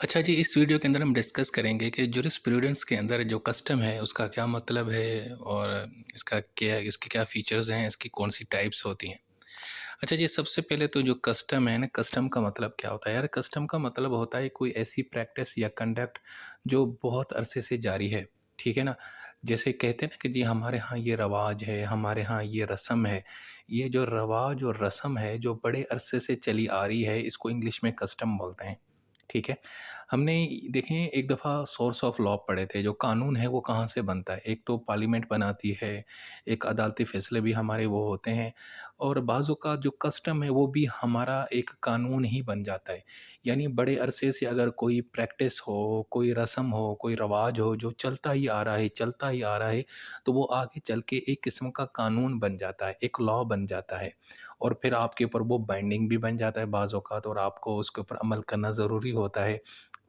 अच्छा जी, इस वीडियो के अंदर हम डिस्कस करेंगे कि जूरिस्प्रूडेंस के अंदर जो कस्टम है उसका क्या मतलब है और इसके क्या फीचर्स हैं, इसकी कौन-सी टाइप्स होती हैं। अच्छा जी, सबसे पहले तो जो कस्टम है ना, कस्टम का मतलब क्या होता है? यार कस्टम का मतलब होता है कोई ऐसी प्रैक्टिस या कंडक्ट जो बहुत अरसे से जारी है, ठीक है ना? जैसे कहते हैं ना कि जी हमारे यहाँ ये रवाज है, हमारे यहाँ ये रस्म है। ये जो रवाज और रस्म है जो बड़े अरसे से चली आ रही है, इसको इंग्लिश में कस्टम बोलते हैं, ठीक है? हमने देखें एक दफ़ा सोर्स ऑफ लॉ पढ़े थे, जो कानून है वो कहाँ से बनता है? एक तो पार्लियामेंट बनाती है, एक अदालती फ़ैसले भी हमारे वो होते हैं और बाज़ औक़ात जो कस्टम है वो भी हमारा एक कानून ही बन जाता है। यानी बड़े अरसे से अगर कोई प्रैक्टिस हो, कोई रस्म हो, कोई रिवाज हो जो चलता ही आ रहा है, चलता ही आ रहा है, तो वो आगे चल के एक किस्म का कानून बन जाता है, एक लॉ बन जाता है और फिर आपके ऊपर वो बाइंडिंग भी बन जाता है बाज़ औक़ात और आपको उसके ऊपर अमल करना ज़रूरी होता है।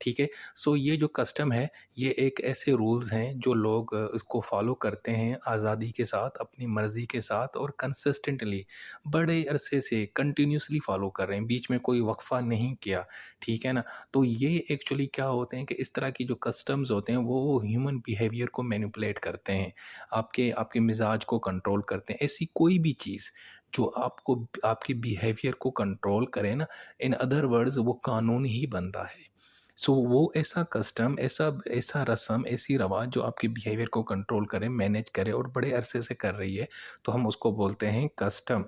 ठीक है? सो ये जो कस्टम है, ये एक ऐसे रूल्स हैं जो लोग इसको फ़ॉलो करते हैं आज़ादी के साथ, अपनी मर्ज़ी के साथ और कंसिस्टेंटली बड़े अरसे से कंटिन्यूअसली फ़ॉलो कर रहे हैं, बीच में कोई वक़्फ़ा नहीं किया, ठीक है ना? तो ये एक्चुअली क्या होते हैं कि इस तरह की जो कस्टम्स होते हैं, वो ह्यूमन बिहेवियर को मैनिपुलेट करते हैं, आपके आपके मिज़ाज को कंट्रोल करते हैं। ऐसी कोई भी चीज़ जो आपको आपके बिहेवियर को कंट्रोल करे ना, इन अदर वर्ड्स वो कानून ही बनता है। सो वो ऐसा कस्टम, ऐसा ऐसा रस्म, ऐसी रवाज जो आपके बिहेवियर को कंट्रोल करे, मैनेज करे और बड़े अरसे से कर रही है, तो हम उसको बोलते हैं कस्टम।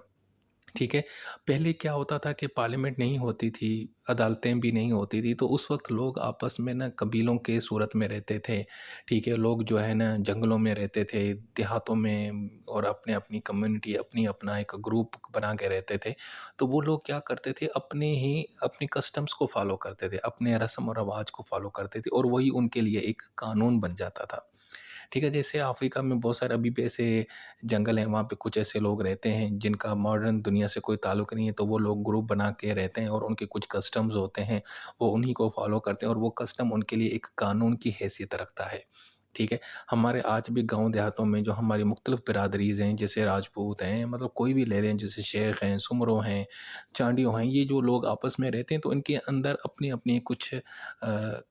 ठीक है? पहले क्या होता था कि पार्लियामेंट नहीं होती थी, अदालतें भी नहीं होती थी, तो उस वक़्त लोग आपस में ना कबीलों के सूरत में रहते थे, ठीक है? लोग जो है ना जंगलों में रहते थे, देहातों में और अपनी-अपनी कम्युनिटी, अपना एक ग्रुप बना के रहते थे। तो वो लोग क्या करते थे, अपनी कस्टम्स को फ़ॉलो करते थे, अपने रस्म और रिवाज को फ़ॉलो करते थे और वही उनके लिए एक कानून बन जाता था। ठीक है, जैसे अफ्रीका में बहुत सारे अभी भी ऐसे जंगल हैं, वहाँ पे कुछ ऐसे लोग रहते हैं जिनका मॉडर्न दुनिया से कोई ताल्लुक नहीं है, तो वो लोग ग्रुप बना के रहते हैं और उनके कुछ कस्टम्स होते हैं, वो उन्हीं को फॉलो करते हैं और वो कस्टम उनके लिए एक कानून की हैसियत रखता है। ठीक है? हमारे आज भी गाँव देहातों में जो हमारी मुख्तलिफ बिरादरीज़ हैं, जैसे राजपूत हैं, मतलब कोई भी ले लें, जैसे शेख हैं, सुमरो हैं, चांडियो हैं, ये जो लोग आपस में रहते हैं, तो इनके अंदर अपनी-अपनी कुछ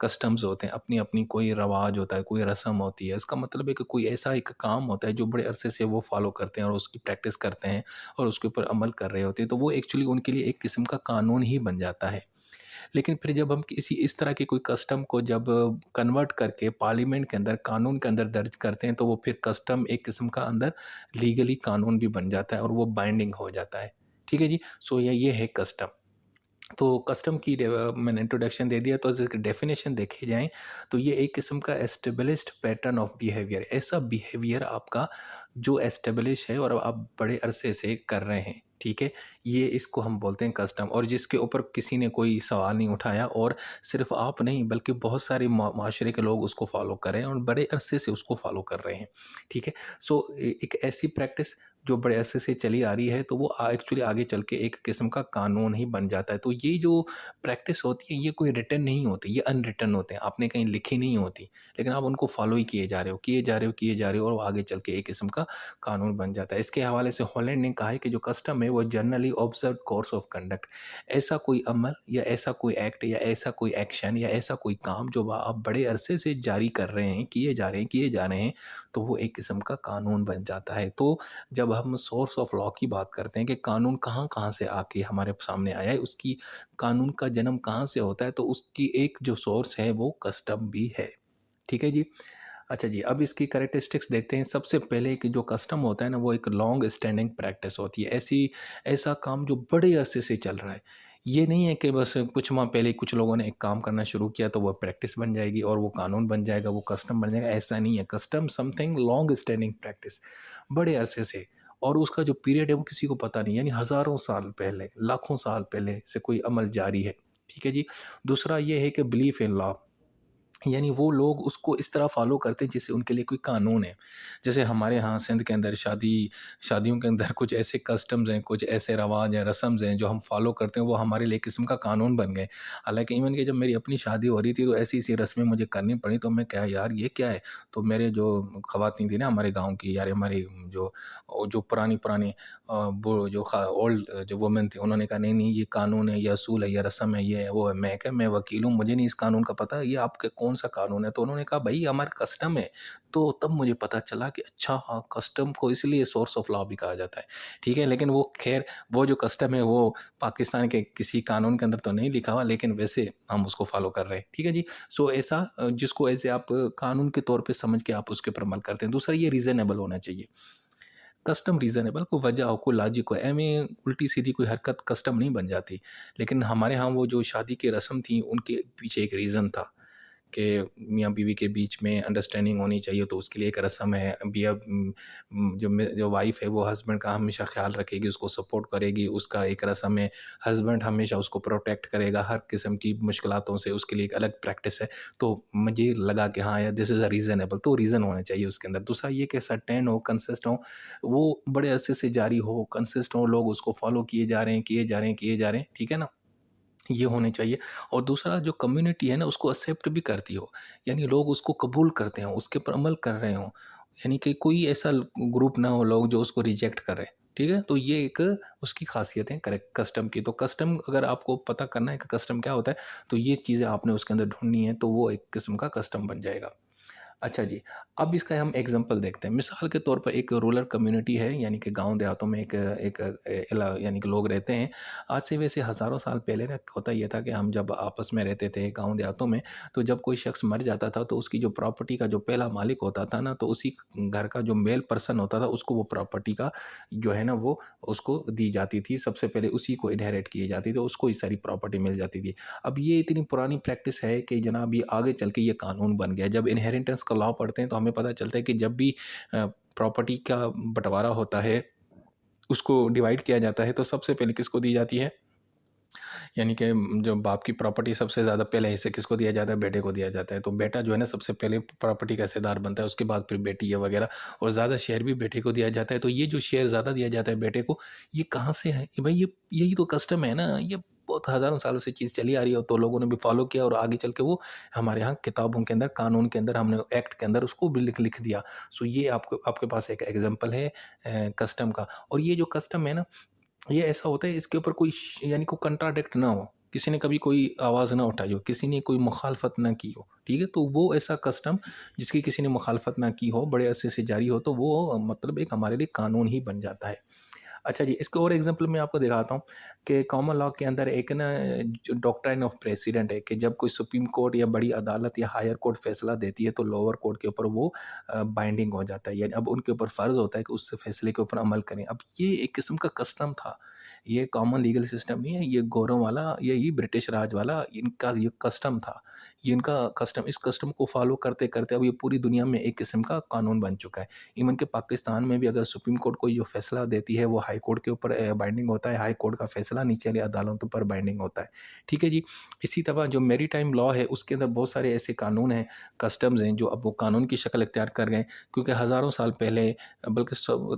कस्टम्स होते हैं, अपनी-अपनी कोई रवाज होता है, कोई रस्म होती है। इसका मतलब है कि कोई ऐसा एक काम होता है जो बड़े अरसे से वो फॉलो करते हैं और उसकी प्रैक्टिस करते हैं और उसके ऊपर अमल कर रहे होते हैं, तो वो एक्चुअली उनके लिए एक किस्म का कानून ही बन जाता है। लेकिन फिर जब हम किसी इस तरह के कोई कस्टम को जब कन्वर्ट करके पार्लियामेंट के अंदर, कानून के अंदर दर्ज करते हैं, तो वो फिर कस्टम एक किस्म का अंदर लीगली कानून भी बन जाता है और वो बाइंडिंग हो जाता है। ठीक है जी? सो ये है कस्टम। तो कस्टम की मैंने इंट्रोडक्शन दे दिया, तो इसकी डेफिनेशन देखे जाएँ तो ये एक किस्म का एस्टेब्लिश्ड पैटर्न ऑफ बिहेवियर, ऐसा बिहेवियर आपका जो एस्टेब्लिश है और आप बड़े अरसे से कर रहे हैं, ठीक है? ये इसको हम बोलते हैं कस्टम और जिसके ऊपर किसी ने कोई सवाल नहीं उठाया और सिर्फ़ आप नहीं बल्कि बहुत सारे माशरे के लोग उसको फ़ॉलो कर रहे हैं और बड़े अरसे से उसको फ़ॉलो कर रहे हैं, ठीक है? सो एक ऐसी प्रैक्टिस जो बड़े अरसे से चली आ रही है, तो वो एक्चुअली आगे चल के एक किस्म का कानून ही बन जाता है। तो ये जो प्रैक्टिस होती है, ये कोई रिटन नहीं होती, ये अनरिटन होते हैं, आपने कहीं लिखी नहीं होती, लेकिन आप उनको फ़ॉलो ही किए जा रहे हो, किए जा रहे हो, किए जा रहे हो और वो आगे चल के एक किस्म का कानून बन जाता है। इसके हवाले से हॉलैंड ने कहा है कि जो कस्टम है, वो generally observed course of conduct, ऐसा कोई अमल या ऐसा कोई एक्ट या ऐसा कोई एक्शन या ऐसा कोई काम जो आप बड़े अरसे से जारी कर रहे हैं, किए जा रहे हैं, तो वो एक किस्म का कानून बन जाता है। तो जब हम सोर्स ऑफ लॉ की बात करते हैं कि कानून कहाँ-कहाँ से आके हमारे सामने आया है, उसकी कानून का जन्म कहाँ से होता है, तो उसकी एक जो सोर्स है वो कस्टम भी है। ठीक है जी? अच्छा जी, अब इसकी कैरेक्टरिस्टिक्स देखते हैं। सबसे पहले कि जो कस्टम होता है ना, वो एक लॉन्ग स्टैंडिंग प्रैक्टिस होती है। ऐसा काम जो बड़े अरसे से चल रहा है। ये नहीं है कि बस कुछ माह पहले कुछ लोगों ने एक काम करना शुरू किया तो वो प्रैक्टिस बन जाएगी और वो कानून बन जाएगा, वो कस्टम बन जाएगा, ऐसा नहीं है। Custom something long standing practice, बड़े अरसे से और उसका जो पीरियड है वो किसी को पता नहीं, यानी हज़ारों साल पहले, लाखों साल पहले से कोई अमल जारी है। ठीक है जी? दूसरा ये है कि बिलीफ इन लॉ, यानी वो लोग उसको इस तरह फ़ॉलो करते हैं जैसे उनके लिए कोई कानून है। जैसे हमारे यहाँ सिंध के अंदर शादियों के अंदर कुछ ऐसे कस्टम्स हैं, कुछ ऐसे रवाज हैं, रस्म्स हैं जो हम फ़ॉलो करते हैं, वो हमारे लिए किस्म का कानून बन गए। हालाँकि इवन कि जब मेरी अपनी शादी हो रही थी तो ऐसी-ऐसी रस्में मुझे करनी पड़ी, तो मैं क्या यार ये क्या है? तो मेरे जो ख़वातीन थी ना हमारे गाँव की, यार हमारी जो पुरानी-पुरानी वो जो ओल्ड जो वुमेन थी, उन्होंने कहा नहीं, नहीं ये कानून है, ये असूल है, ये रस्म है, ये है, वो है। मैं क्या, मैं वकील हूँ, मुझे नहीं इस कानून का पता, ये आपके कौन-सा कानून है? तो उन्होंने कहा भई हमारा कस्टम है। तो तब मुझे पता चला कि अच्छा हाँ, कस्टम को इसलिए सोर्स ऑफ लॉ भी कहा जाता है। ठीक है, लेकिन वो ख़ैर वो जो कस्टम है वो पाकिस्तान के किसी कानून के अंदर तो नहीं लिखा हुआ, लेकिन वैसे हम उसको फ़ॉलो कर रहे हैं। ठीक है जी? सो ऐसा जिसको ऐसे आप कानून के तौर पे समझ के आप उसके ऊपर अमल करते हैं। दूसरा ये रीज़नेबल होना चाहिए। कस्टम रीज़नेबल, कोई वजह हो, कोई लॉजिक हो, ऐवें उल्टी-सीधी कोई हरकत कस्टम नहीं बन जाती। लेकिन हमारे यहाँ वो जो शादी की रस्म थी, उनके पीछे एक रीज़न था कि मियाँ-बीवी के बीच में अंडरस्टैंडिंग होनी चाहिए, तो उसके लिए एक रस्म है। जो वाइफ़ है, वो हस्बैंड का हमेशा ख़्याल रखेगी, उसको सपोर्ट करेगी, उसका एक रस्म है। हस्बैंड हमेशा उसको प्रोटेक्ट करेगा हर किस्म की मुश्किलातों से, उसके लिए एक अलग प्रैक्टिस है। तो मुझे लगा कि हाँ यार, दिस इज़ अ रीज़नेबल, तो रीज़न होना चाहिए उसके अंदर। दूसरा ये कि सर्टेन हो, कंसिस्ट हो, वो बड़े अरसे से जारी हो, कंसिस्ट हो, लोग उसको फ़ॉलो किए जा रहे हैं, किए जा रहे हैं, किए जा रहे हैं, ठीक है ना? ये होने चाहिए। और दूसरा जो कम्युनिटी है ना उसको एक्सेप्ट भी करती हो, यानी लोग उसको कबूल करते हों, उसके ऊपर अमल कर रहे हों, यानी कि कोई ऐसा ग्रुप ना हो लोग जो उसको रिजेक्ट करें। ठीक है, तो ये एक उसकी खासियत है करेक्ट कस्टम की। तो कस्टम अगर आपको पता करना है कि कस्टम क्या होता है, तो ये चीज़ें आपने उसके अंदर ढूंढनी है, तो वो एक किस्म का कस्टम बन जाएगा। अच्छा जी, अब इसका हम एग्ज़ाम्पल देखते हैं। मिसाल के तौर पर एक रूरल कम्युनिटी है, यानी कि गाँव देहातों में एक एक इला यानी कि लोग रहते हैं। आज से वैसे हज़ारों साल पहले ना होता ये था कि हम जब आपस में रहते थे गाँव देहातों में, तो जब कोई शख्स मर जाता था तो उसकी जो प्रॉपर्टी का जो पहला मालिक होता था ना, तो उसी घर का जो मेल पर्सन होता था उसको वो प्रॉपर्टी का जो है ना वो उसको दी जाती थी। सबसे पहले उसी को इनहेरिट की जाती थी, उसको ही सारी प्रॉपर्टी मिल जाती थी। अब ये इतनी पुरानी प्रैक्टिस है कि जनाब ये आगे चल के ये कानून बन गया। जब इनहेरिटेंस का लॉ पढ़ते हैं तो हमें पता चलता है कि जब भी प्रॉपर्टी का बँटवारा होता है, उसको डिवाइड किया जाता है, तो सबसे पहले किसको दी जाती है? यानी कि जो बाप की प्रॉपर्टी सबसे ज़्यादा पहले हिस्से किसको दिया जाता है? बेटे को दिया जाता है। तो बेटा जो है ना सबसे पहले प्रॉपर्टी का हिस्सेदार बनता है, उसके बाद फिर बेटी है वगैरह, और ज़्यादा शेयर भी बेटे को दिया जाता है। तो ये जो शेयर ज़्यादा दिया जाता है बेटे को, ये कहाँ से है? ये भाई ये यही तो कस्टम है ना, ये बहुत हज़ारों सालों से चीज़ चली आ रही है, तो लोगों ने भी फॉलो किया और आगे चल के वो हमारे यहाँ किताबों के अंदर, कानून के अंदर, हमने एक्ट के अंदर उसको भी लिख लिख दिया। सो ये आपको आपके पास एक एग्ज़ाम्पल है कस्टम का। और ये जो कस्टम है ना, ये ऐसा होता है इसके ऊपर कोई यानी कोई कंट्राडिक्ट ना हो, किसी ने कभी कोई आवाज़ ना उठाई हो, किसी ने कोई मुखालफत ना की हो, ठीक है? तो वो ऐसा कस्टम जिसकी किसी ने मुखालफत ना की हो, बड़े अरसे से जारी हो, तो वो मतलब एक हमारे लिए कानून ही बन जाता है। अच्छा जी, इसके और एग्ज़ाम्पल मैं आपको दिखाता हूँ कि कॉमन लॉ के अंदर एक ना जो डॉक्ट्राइन ऑफ प्रेसिडेंट है कि जब कोई सुप्रीम कोर्ट या बड़ी अदालत या हायर कोर्ट फैसला देती है तो लोअर कोर्ट के ऊपर वो बाइंडिंग हो जाता है, यानी अब उनके ऊपर फ़र्ज़ होता है कि उस फैसले के ऊपर अमल करें। अब ये एक किस्म का कस्टम था, ये कॉमन लीगल सिस्टम नहीं है, ये गौरों वाला, यही ब्रिटिश राज वाला इनका ये कस्टम था। ये इनका कस्टम, इस कस्टम को फ़ॉलो करते-करते अब ये पूरी दुनिया में एक किस्म का कानून बन चुका है। इवन के पाकिस्तान में भी अगर सुप्रीम कोर्ट कोई जो फैसला देती है वो हाई कोर्ट के ऊपर बाइंडिंग होता है, हाई कोर्ट का फैसला नीचे वाली अदालतों पर बाइंडिंग होता है। ठीक है जी? इसी तरह जो मैरीटाइम लॉ है उसके अंदर बहुत सारे ऐसे कानून हैं, कस्टम्स हैं जो अब वो कानून की शक्ल इख्तियार कर गए हैं, क्योंकि हज़ारों साल पहले, बल्कि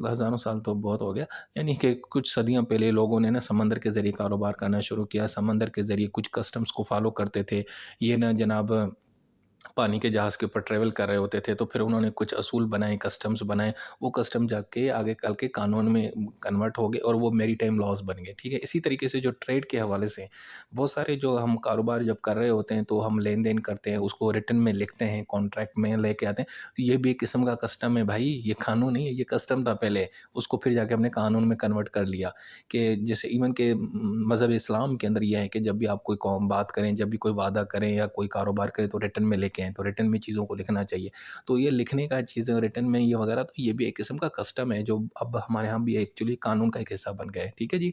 हज़ारों साल तो बहुत हो गया, यानी कि कुछ सदियाँ पहले लोगों ने ना समंदर के ज़रिए कारोबार करना शुरू किया, समंदर के ज़रिए कुछ कस्टम्स को फ़ॉलो करते थे। ये ना जनाब पानी के जहाज़ के ऊपर ट्रैवल कर रहे होते थे, तो फिर उन्होंने कुछ असूल बनाए, कस्टम्स बनाए, वो कस्टम जाके आगे कल के कानून में कन्वर्ट हो गए और वो मैरीटाइम लॉज़ बन गए, ठीक है? इसी तरीके से जो ट्रेड के हवाले से बहुत सारे जो हम कारोबार जब कर रहे होते हैं, तो हम लेन-देन करते हैं, उसको रिटन में लिखते हैं, कॉन्ट्रैक्ट में लेके आते हैं, तो ये भी एक किस्म का कस्टम है भाई, ये कानून नहीं है, ये कस्टम था पहले, उसको फिर जाके हमने कानून में कन्वर्ट कर लिया। कि जैसे इवन के मज़हब इस्लाम के अंदर ये है कि जब भी आप कोई कौम बात करें, जब भी कोई वादा करें या कोई कारोबार करें तो रिटन में लेके आएँ, तो रिटन में चीज़ों को लिखना चाहिए। तो ये लिखने का चीज़ें रिटन में ये वगैरह, तो ये भी एक किस्म का कस्टम है जो अब हमारे यहाँ भी एक्चुअली कानून का एक हिस्सा बन गया है। ठीक है जी?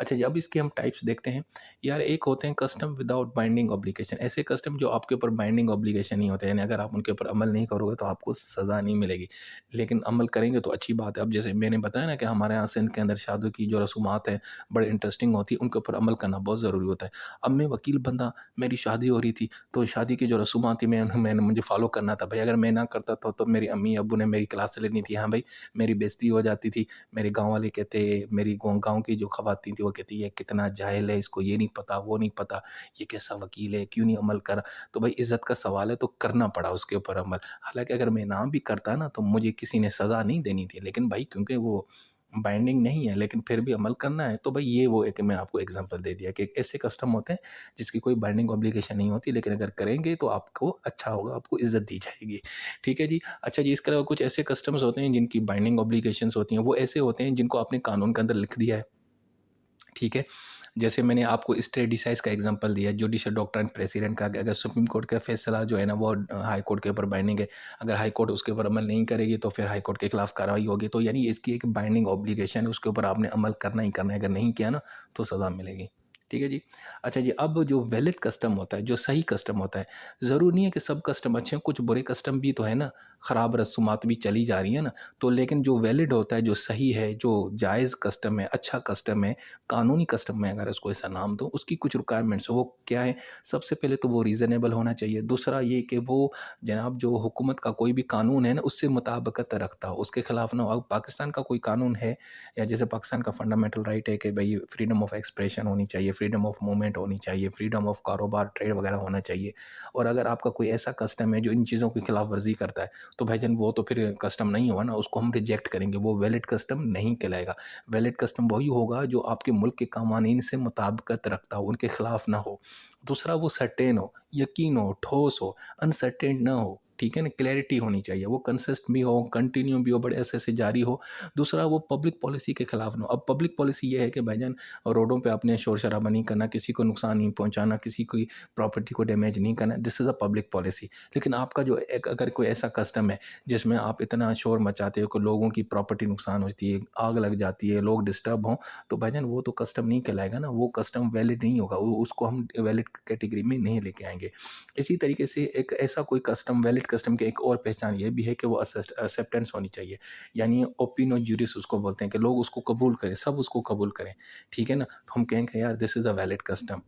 अच्छा जी, अब इसके हम टाइप्स देखते हैं। यार एक होते हैं कस्टम विदाउट बाइंडिंग ऑब्लिगेशन, ऐसे कस्टम जो आपके ऊपर बाइंडिंग ऑब्लिगेशन नहीं होते, यानी अगर आप उनके ऊपर अमल नहीं करोगे तो आपको सज़ा नहीं मिलेगी, लेकिन अमल करेंगे तो अच्छी बात है। अब जैसे मैंने बताया ना कि हमारे यहाँ सिंध के अंदर शादियों की जो रसूमात हैं बड़े इंटरेस्टिंग होती है, उनके ऊपर अमल करना बहुत ज़रूरी होता है। अब मैं वकील बंदा, मेरी शादी हो रही थी, तो शादी की जो रसूमात थी मैंने मुझे फ़ॉलो करना था। भाई अगर मैं ना करता तो मेरी अम्मी-अब्बू ने मेरी क्लास लेनी थी। हाँ भाई, मेरी बेइज़्ज़ती हो जाती थी। मेरे गाँव वाले कहते, मेरी गाँव की जो ख़वातीन थी वो कहती ये कितना जाहिल है, इसको ये नहीं पता, वो नहीं पता, ये कैसा वकील है, क्यों नहीं अमल कर? तो भाई इज़्ज़त का सवाल है तो करना पड़ा उसके ऊपर अमल। हालाँकि अगर मैं ना भी करता ना तो मुझे किसी ने सज़ा नहीं देनी थी, लेकिन भाई क्योंकि वो बाइंडिंग नहीं है लेकिन फिर भी अमल करना है, तो भाई ये वो एक मैं आपको एग्ज़ाम्पल दे दिया कि ऐसे कस्टम होते हैं जिसकी कोई बाइंडिंग ऑब्लिगेशन नहीं होती, लेकिन अगर करेंगे तो आपको अच्छा होगा, आपको इज़्ज़त दी जाएगी। ठीक है जी। अच्छा जी, इसके अलावा कुछ ऐसे कस्टम्स होते हैं जिनकी बाइंडिंग ऑब्लिगेशंस होती हैं, वो ऐसे होते हैं जिनको आपने कानून के अंदर लिख दिया है। ठीक है? जैसे मैंने आपको स्टे डिसाइज़ का एग्ज़ाम्पल दिया, जुडिशल डॉक्ट्राइन प्रेसिडेंट का, कि अगर सुप्रीम कोर्ट का फैसला जो है ना वो हाई कोर्ट के ऊपर बाइंडिंग है। अगर हाई कोर्ट उसके ऊपर अमल नहीं करेगी तो फिर हाई कोर्ट के खिलाफ कार्रवाई होगी। तो यानी इसकी एक बाइंडिंग ऑब्लिगेशन है, उसके ऊपर आपने अमल करना ही करना है, अगर नहीं किया ना तो सज़ा मिलेगी। ठीक है जी। अच्छा जी, अब जो वैलिड कस्टम होता है, जो सही कस्टम होता है, ज़रूरी नहीं है कि सब कस्टम अच्छे हैं, कुछ बुरे कस्टम भी तो है ना, ख़राब रसूमात भी चली जा रही है ना। तो लेकिन जो वैलिड होता है, जो सही है, जो जायज़ कस्टम है, अच्छा कस्टम है, कानूनी कस्टम में अगर उसको ऐसा नाम दूँ, उसकी कुछ रिक्वायरमेंट्स वो क्या है? सबसे पहले तो वो रीज़नेबल होना चाहिए। दूसरा ये कि वो जनाब जो हुकूमत का कोई भी कानून है ना, उससे मुताबिकत रखता हो, उसके खिलाफ ना हो। अब पाकिस्तान का कोई कानून है, या जैसे पाकिस्तान का फंडामेंटल राइट है कि भई फ्रीडम ऑफ एक्सप्रेशन होनी चाहिए, फ्रीडम ऑफ मूवमेंट होनी चाहिए, फ्रीडम ऑफ कारोबार, ट्रेड वगैरह होना चाहिए। और अगर आपका कोई ऐसा कस्टम है जो इन चीज़ों की खिलाफ वर्ज़ी करता है, तो भाईजान वो तो फिर कस्टम नहीं हुआ ना, उसको हम रिजेक्ट करेंगे, वो वैलिड कस्टम नहीं कहलाएगा। वैलिड कस्टम वही होगा जो आपके मुल्क के कवानीन से मुताबिकत रखता हो, उनके खिलाफ ना हो। दूसरा वो सर्टेन हो, यकीन हो, ठोस हो, अनसर्टेन ना हो। ठीक है ना? क्लैरिटी होनी चाहिए, वो कंसिस्ट भी हो, कंटिन्यू भी हो, बड़े अरसे से जारी हो। दूसरा वो पब्लिक पॉलिसी के खिलाफ ना हो। अब पब्लिक पॉलिसी ये है कि भाईजान रोडों पे आपने शोर-शराबा नहीं करना, किसी को नुकसान नहीं पहुँचाना, किसी की प्रॉपर्टी को डैमेज नहीं करना, this is a public policy. लेकिन आपका जो एक अगर कोई ऐसा कस्टम है जिसमें आप इतना शोर मचाते हो कि लोगों की प्रॉपर्टी नुकसान होती है, आग लग जाती है, लोग डिस्टर्ब हों, तो भाईजान वो तो कस्टम नहीं कहलाएगा ना, वो कस्टम वैलिड नहीं होगा, वो उसको हम वैलिड कैटेगरी में नहीं लेके आएँगे। इसी तरीके से एक ऐसा कोई कस्टम, वैलिड कस्टम की एक और पहचान ये भी है कि वो एक्सेप्टेंस होनी चाहिए। यानी ओपिनो जुरिस उसको बोलते हैं कि लोग उसको कबूल करें, सब उसको कबूल करें। ठीक है ना? तो हम कहेंगे यार this is a valid custom.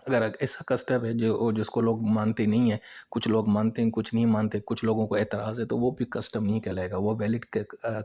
अगर ऐसा कस्टम है जो जिसको लोग मानते नहीं हैं, कुछ लोग मानते हैं, कुछ नहीं मानते, कुछ लोगों को एतराज़ है, तो वो भी कस्टम नहीं कहलाएगा, वो वैलिड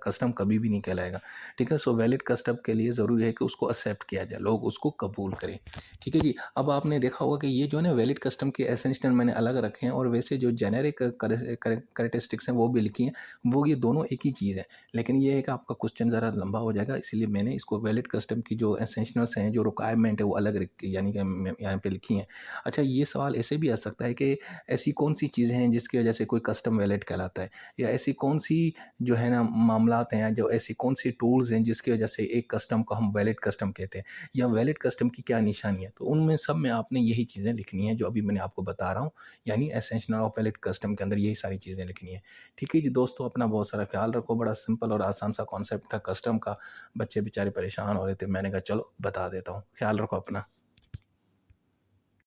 कस्टम कभी भी नहीं कहलाएगा। ठीक है? सो वैलिड कस्टम के लिए ज़रूरी है कि उसको एक्सेप्ट किया जाए, लोग उसको कबूल करें। ठीक है जी? अब आपने देखा होगा कि ये जो है ना वैलिड कस्टम के एसेंशियल मैंने अलग रखे हैं, और वैसे जो जेनेरिक कैरेक्टरिस्टिक्स हैं वो भी लिखी हैं, वो ये दोनों एक ही चीज़ है। लेकिन ये है कि आपका क्वेश्चन ज़रा लंबा हो जाएगा, इसलिए मैंने इसको वैलिड कस्टम की जो एसेंशियल्स हैं, जो रिक्वायरमेंट है वो अलग रखी, यानी कि यहाँ पे लिखी हैं। अच्छा, ये सवाल ऐसे भी आ सकता है कि ऐसी कौन-सी चीज़ें हैं जिसकी वजह से कोई कस्टम वैलिड कहलाता है? या ऐसी कौन-सी जो है ना मामलात हैं, जो ऐसी कौन-सी टूल्स हैं जिसकी वजह से एक कस्टम को हम वैलिड कस्टम कहते हैं? या वैलिड कस्टम की क्या निशानी है? तो उनमें सब में आपने यही चीज़ें लिखनी है जो अभी मैंने आपको बता रहा हूँ, यानी एसेंशियल ऑफ वैलिड कस्टम के अंदर यही सारी चीज़ें लिखनी है। ठीक है जी दोस्तों, अपना बहुत सारा ख़्याल रखो। बड़ा सिंपल और आसान सा कॉन्सेप्ट था कस्टम का, बच्चे बेचारे परेशान हो रहे थे, मैंने कहा चलो बता देता हूँ। ख़्याल रखो अपना।